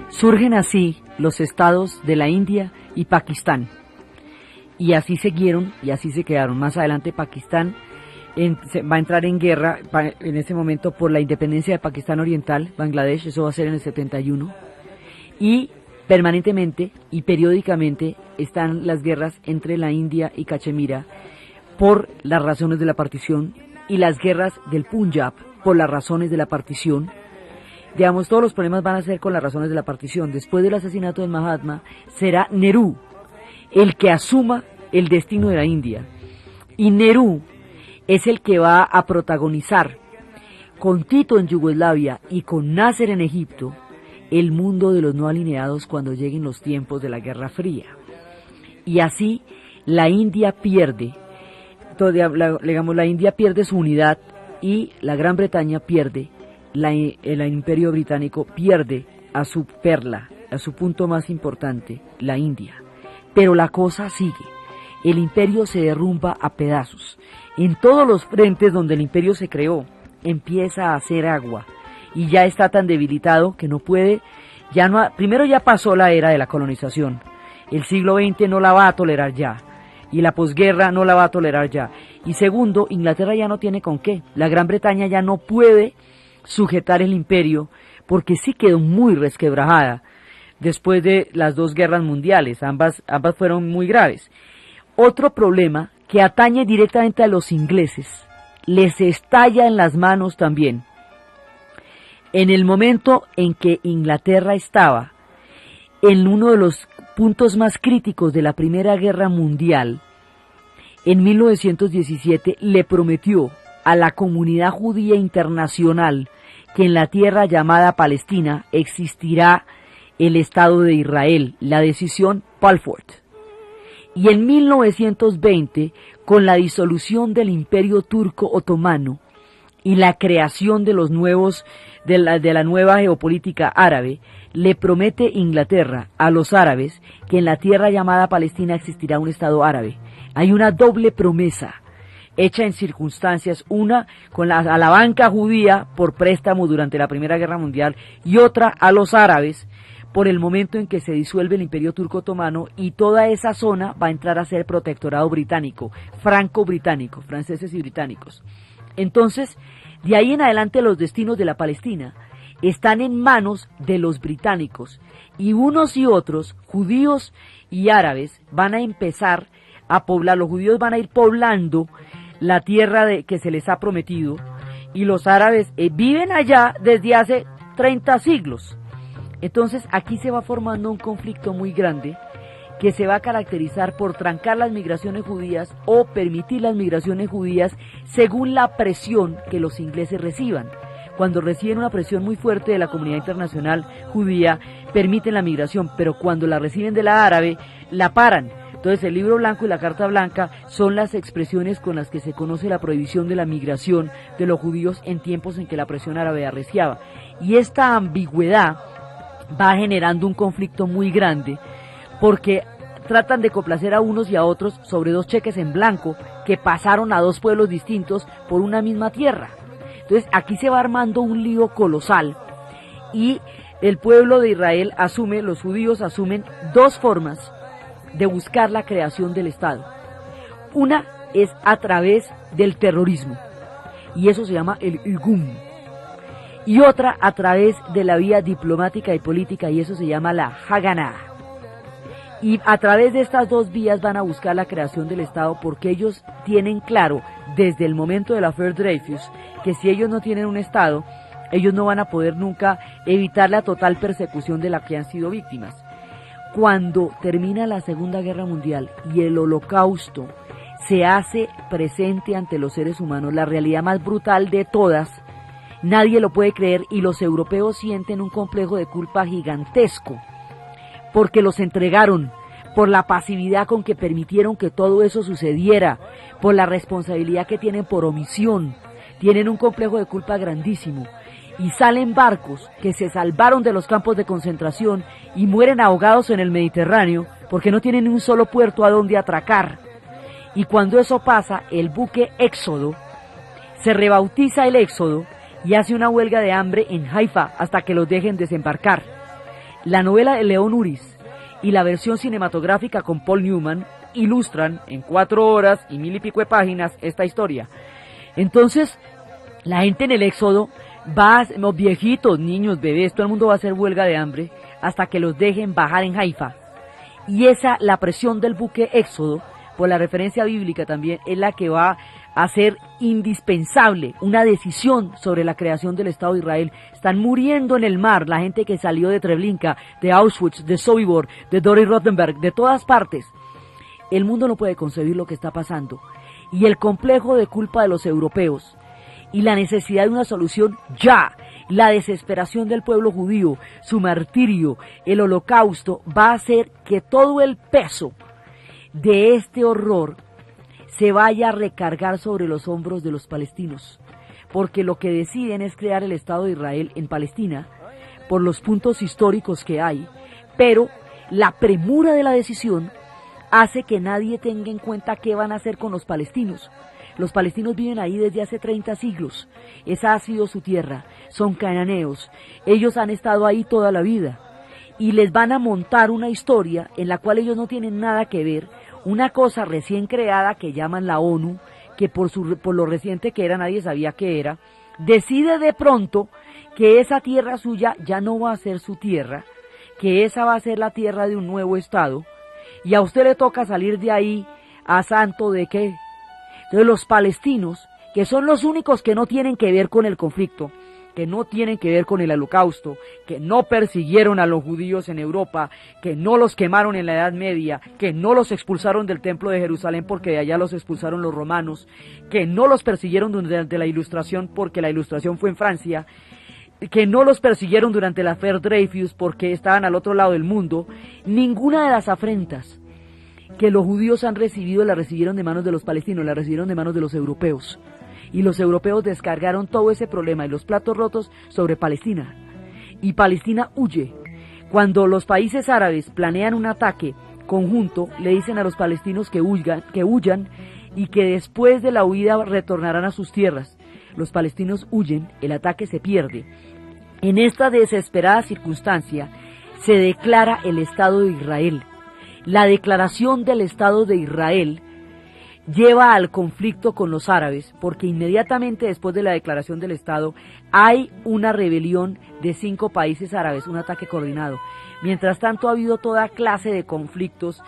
Surgen así los estados de la India y Pakistán, y así siguieron y así se quedaron. Más adelante Pakistán va a entrar en guerra en ese momento por la independencia de Pakistán Oriental, Bangladesh, eso va a ser en el 71, y permanentemente y periódicamente están las guerras entre la India y Cachemira por las razones de la partición, y las guerras del Punjab por las razones de la partición. Digamos, todos los problemas van a ser con las razones de la partición. Después del asesinato de Mahatma, será Nehru el que asuma el destino de la India. Y Nehru es el que va a protagonizar, con Tito en Yugoslavia y con Nasser en Egipto, el mundo de los no alineados cuando lleguen los tiempos de la Guerra Fría. Y así, la India pierde, digamos, la India pierde su unidad y la Gran Bretaña pierde, el Imperio Británico pierde a su perla, a su punto más importante, la India. Pero la cosa sigue, el imperio se derrumba a pedazos. En todos los frentes donde el imperio se creó, empieza a hacer agua y ya está tan debilitado que no puede, primero ya pasó la era de la colonización, el siglo XX no la va a tolerar ya, y la posguerra no la va a tolerar ya, y segundo, Inglaterra ya no tiene con qué, la Gran Bretaña ya no puede sujetar el imperio, porque sí quedó muy resquebrajada después de las dos guerras mundiales, ambas fueron muy graves. Otro problema que atañe directamente a los ingleses, les estalla en las manos también. En el momento en que Inglaterra estaba en uno de los puntos más críticos de la Primera Guerra Mundial, en 1917 le prometió a la comunidad judía internacional que en la tierra llamada Palestina existirá el Estado de Israel, la decisión Balfour. Y en 1920, con la disolución del Imperio Turco Otomano y la creación de los nuevos de la nueva geopolítica árabe, le promete Inglaterra a los árabes que en la tierra llamada Palestina existirá un Estado árabe. Hay una doble promesa hecha en circunstancias, una a la banca judía por préstamo durante la Primera Guerra Mundial y otra a los árabes por el momento en que se disuelve el Imperio Turco Otomano y toda esa zona va a entrar a ser protectorado británico, franco-británico, franceses y británicos. Entonces, de ahí en adelante los destinos de la Palestina están en manos de los británicos y unos y otros, judíos y árabes, van a empezar a poblar, los judíos van a ir poblando la tierra que se les ha prometido y los árabes viven allá desde hace 30 siglos. Entonces aquí se va formando un conflicto muy grande que se va a caracterizar por trancar las migraciones judías o permitir las migraciones judías según la presión que los ingleses reciban. Cuando reciben una presión muy fuerte de la comunidad internacional judía, permiten la migración, pero cuando la reciben de la árabe, la paran. Entonces el libro blanco y la carta blanca son las expresiones con las que se conoce la prohibición de la migración de los judíos en tiempos en que la presión árabe arreciaba. Y esta ambigüedad va generando un conflicto muy grande porque tratan de complacer a unos y a otros sobre dos cheques en blanco que pasaron a dos pueblos distintos por una misma tierra. Entonces aquí se va armando un lío colosal y el pueblo de Israel asume, los judíos asumen dos formas de buscar la creación del Estado. Una es a través del terrorismo y eso se llama el Igum. Y otra a través de la vía diplomática y política y eso se llama la Haganah. Y a través de estas dos vías van a buscar la creación del Estado porque ellos tienen claro desde el momento de la affaire Dreyfus que si ellos no tienen un Estado, ellos no van a poder nunca evitar la total persecución de la que han sido víctimas. Cuando termina la Segunda Guerra Mundial y el Holocausto se hace presente ante los seres humanos, la realidad más brutal de todas, nadie lo puede creer y los europeos sienten un complejo de culpa gigantesco porque los entregaron, por la pasividad con que permitieron que todo eso sucediera, por la responsabilidad que tienen por omisión, tienen un complejo de culpa grandísimo y salen barcos que se salvaron de los campos de concentración y mueren ahogados en el Mediterráneo porque no tienen ni un solo puerto a donde atracar. Y cuando eso pasa, el buque Éxodo se rebautiza el Éxodo y hace una huelga de hambre en Haifa hasta que los dejen desembarcar. La novela de León Uris y la versión cinematográfica con Paul Newman ilustran en 4 horas y 1000 y pico de páginas esta historia. Entonces, la gente en el Éxodo los viejitos, niños, bebés, todo el mundo va a hacer huelga de hambre hasta que los dejen bajar en Haifa. Y la presión del buque Éxodo, por la referencia bíblica también, es la que va a hacer indispensable una decisión sobre la creación del Estado de Israel. Están muriendo en el mar la gente que salió de Treblinka, de Auschwitz, de Sobibor, de Dori Rottenberg, de todas partes. El mundo no puede concebir lo que está pasando. Y el complejo de culpa de los europeos y la necesidad de una solución ya, la desesperación del pueblo judío, su martirio, el holocausto, va a hacer que todo el peso de este horror se vaya a recargar sobre los hombros de los palestinos, porque lo que deciden es crear el Estado de Israel en Palestina por los puntos históricos que hay, pero la premura de la decisión hace que nadie tenga en cuenta qué van a hacer con los palestinos. Los palestinos viven ahí desde hace 30 siglos, esa ha sido su tierra, son cananeos, ellos han estado ahí toda la vida, y les van a montar una historia en la cual ellos no tienen nada que ver, una cosa recién creada que llaman la ONU, que por lo reciente que era nadie sabía qué era, decide de pronto que esa tierra suya ya no va a ser su tierra, que esa va a ser la tierra de un nuevo Estado, y a usted le toca salir de ahí a santo de qué. Entonces los palestinos, que son los únicos que no tienen que ver con el conflicto, que no tienen que ver con el holocausto, que no persiguieron a los judíos en Europa, que no los quemaron en la Edad Media, que no los expulsaron del Templo de Jerusalén porque de allá los expulsaron los romanos, que no los persiguieron durante la Ilustración porque la Ilustración fue en Francia, que no los persiguieron durante la Affaire Dreyfus porque estaban al otro lado del mundo, ninguna de las afrentas que los judíos han recibido la recibieron de manos de los palestinos, la recibieron de manos de los europeos. Y los europeos descargaron todo ese problema y los platos rotos sobre Palestina. Y Palestina huye. Cuando los países árabes planean un ataque conjunto, le dicen a los palestinos que huyan y que después de la huida retornarán a sus tierras. Los palestinos huyen, el ataque se pierde. En esta desesperada circunstancia se declara el Estado de Israel. La declaración del Estado de Israel lleva al conflicto con los árabes, porque inmediatamente después de la declaración del Estado hay una rebelión de 5 países árabes, un ataque coordinado. Mientras tanto ha habido toda clase de conflictos.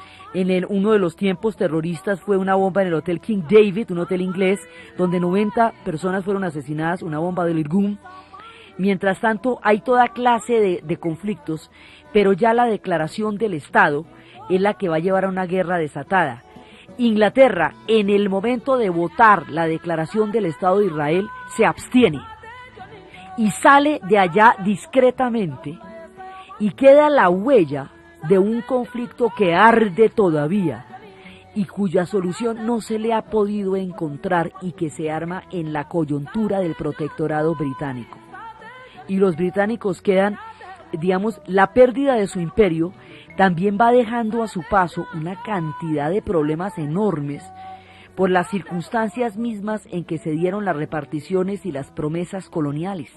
Uno de los tiempos terroristas fue una bomba en el Hotel King David, un hotel inglés, donde 90 personas fueron asesinadas, una bomba del Irgun. Mientras tanto hay toda clase de conflictos, pero ya la declaración del Estado es la que va a llevar a una guerra desatada. Inglaterra, en el momento de votar la declaración del Estado de Israel, se abstiene y sale de allá discretamente y queda la huella de un conflicto que arde todavía y cuya solución no se le ha podido encontrar y que se arma en la coyuntura del protectorado británico. Y los británicos quedan, digamos, la pérdida de su imperio también va dejando a su paso una cantidad de problemas enormes por las circunstancias mismas en que se dieron las reparticiones y las promesas coloniales.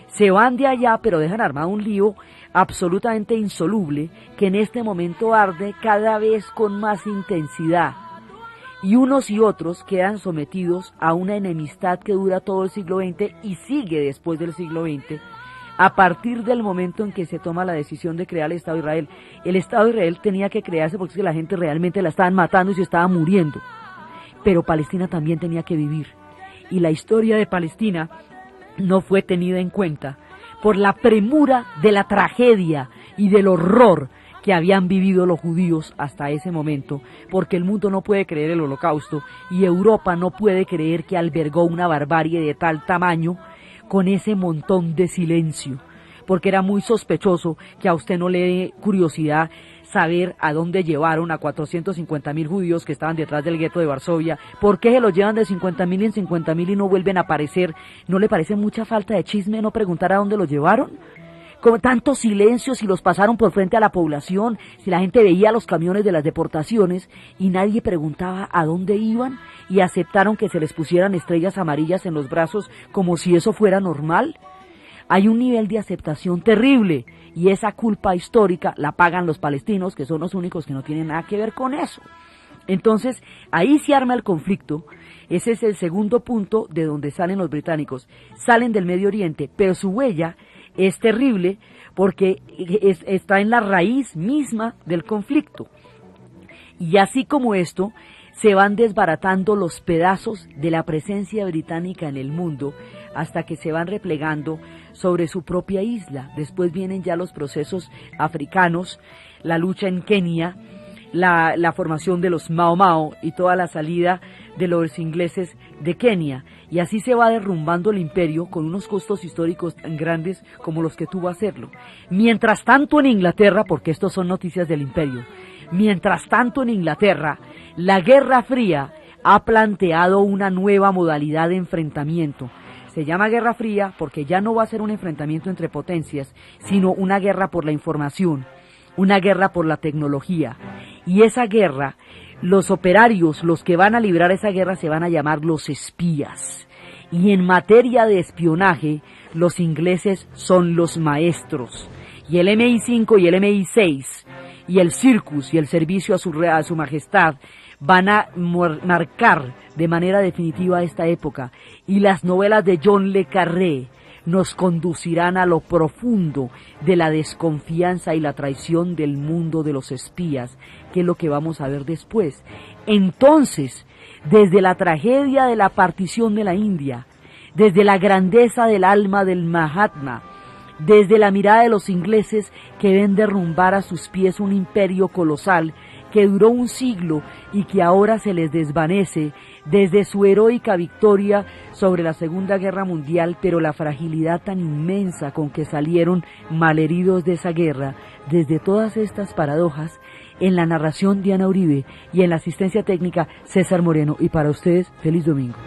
Se van de allá, pero dejan armado un lío absolutamente insoluble que en este momento arde cada vez con más intensidad. Y unos y otros quedan sometidos a una enemistad que dura todo el siglo XX y sigue después del siglo XX, a partir del momento en que se toma la decisión de crear el Estado de Israel. El Estado de Israel tenía que crearse porque es que la gente realmente la estaban matando y se estaba muriendo. Pero Palestina también tenía que vivir. Y la historia de Palestina no fue tenida en cuenta por la premura de la tragedia y del horror que habían vivido los judíos hasta ese momento, porque el mundo no puede creer el Holocausto y Europa no puede creer que albergó una barbarie de tal tamaño con ese montón de silencio, porque era muy sospechoso que a usted no le dé curiosidad saber a dónde llevaron a 450.000 judíos que estaban detrás del gueto de Varsovia. ¿Por qué se los llevan de 50.000 en 50.000 y no vuelven a aparecer? ¿No le parece mucha falta de chisme no preguntar a dónde los llevaron? Con tanto silencio, si los pasaron por frente a la población, si la gente veía los camiones de las deportaciones y nadie preguntaba a dónde iban y aceptaron que se les pusieran estrellas amarillas en los brazos como si eso fuera normal. Hay un nivel de aceptación terrible y esa culpa histórica la pagan los palestinos, que son los únicos que no tienen nada que ver con eso. Entonces, ahí se arma el conflicto. Ese es el segundo punto de donde salen los británicos. Salen del Medio Oriente, pero su huella es terrible porque está en la raíz misma del conflicto. Y así como esto, se van desbaratando los pedazos de la presencia británica en el mundo hasta que se van replegando sobre su propia isla. Después vienen ya los procesos africanos, la lucha en Kenia, la formación de los Mau Mau y toda la salida de los ingleses de Kenia. Y así se va derrumbando el imperio con unos costos históricos tan grandes como los que tuvo hacerlo. Mientras tanto en Inglaterra, porque estos son noticias del imperio, Mientras tanto, en Inglaterra, la Guerra Fría ha planteado una nueva modalidad de enfrentamiento. Se llama Guerra Fría porque ya no va a ser un enfrentamiento entre potencias, sino una guerra por la información, una guerra por la tecnología. Y esa guerra, los operarios, los que van a librar esa guerra, se van a llamar los espías. Y en materia de espionaje, los ingleses son los maestros. Y el MI5 y el MI6 y el Circus y el servicio a su majestad van a marcar de manera definitiva esta época, y las novelas de John le Carré nos conducirán a lo profundo de la desconfianza y la traición del mundo de los espías, que es lo que vamos a ver después. Entonces, desde la tragedia de la partición de la India, desde la grandeza del alma del Mahatma, desde la mirada de los ingleses que ven derrumbar a sus pies un imperio colosal que duró un siglo y que ahora se les desvanece, desde su heroica victoria sobre la Segunda Guerra Mundial, pero la fragilidad tan inmensa con que salieron malheridos de esa guerra, desde todas estas paradojas, en la narración Diana Uribe y en la asistencia técnica César Moreno, y para ustedes, feliz domingo.